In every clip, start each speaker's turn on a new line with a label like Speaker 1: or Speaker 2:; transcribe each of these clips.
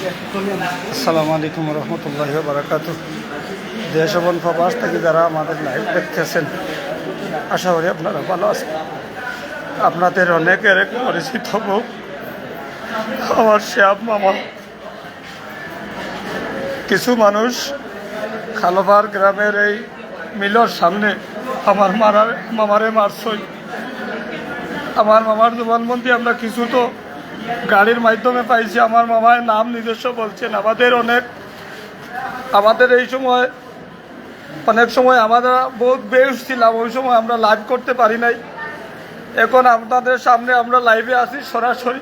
Speaker 1: আসসালামু আলাইকুম রহমতুল্লাহি ওয়া বারাকাতুহু। দেশ এবং প্রবাস থেকে যারা আমাদের লাইভ দেখতেছেন, আশা করি আপনারা ভালো আছেন। আপনাদের অনেকের পরিচিত হোক আমার শ্যাম মামা। কিছু মানুষ খালোপার গ্রামের এই মিলর সামনে আমার মামারে মারছই। আমার মামার জবানবন্দি আমরা কিছু তো গাড়ির মাধ্যমে পাইছি। আমার মামার নাম নিজস্ব বলছেন। আমাদের এই সময় অনেক সময় আমরা বহুত বেশ ছিলাম, ওই সময় আমরা লাইভ করতে পারি নাই। এখন আপনাদের সামনে আমরা লাইভে আসি সরাসরি।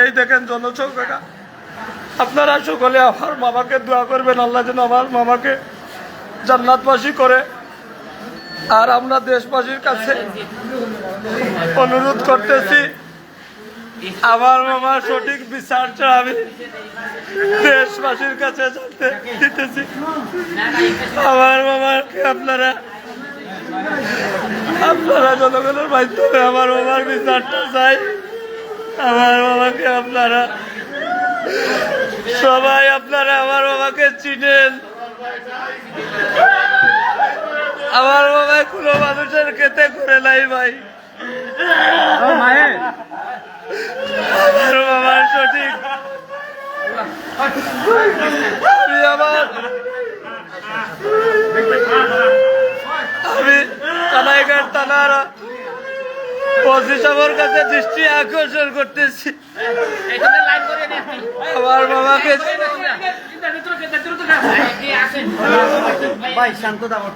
Speaker 1: এই দেখেন জনসংখ্যা। আপনারা সকলে আমার মামাকে দোয়া করবেন, আল্লাহ যেন আমার মামাকে জান্নাতবাসী করে। আর আমরা দেশবাসীর কাছে অনুরোধ করতেছি, আমার মামার সঠিক বিচারটা আমি দেশবাসীর কাছে জানতে দিতেছি। আমার মামাকে আপনারা জনগণের মাধ্যমে আমার মামার বিচারটা চাই। আমার মামাকে আপনারা সবাই আমার মামাকে চিনেন। আমার মামায় কোনো মানুষের খেতে করে নাই ভাই। আমার মামার সঠিক আমি কানাইঘাট থানার ওসি সাহেবের কাছে দৃষ্টি আকর্ষণ করতেছি। আমার মামাকে
Speaker 2: ভাই শান্ত দাও।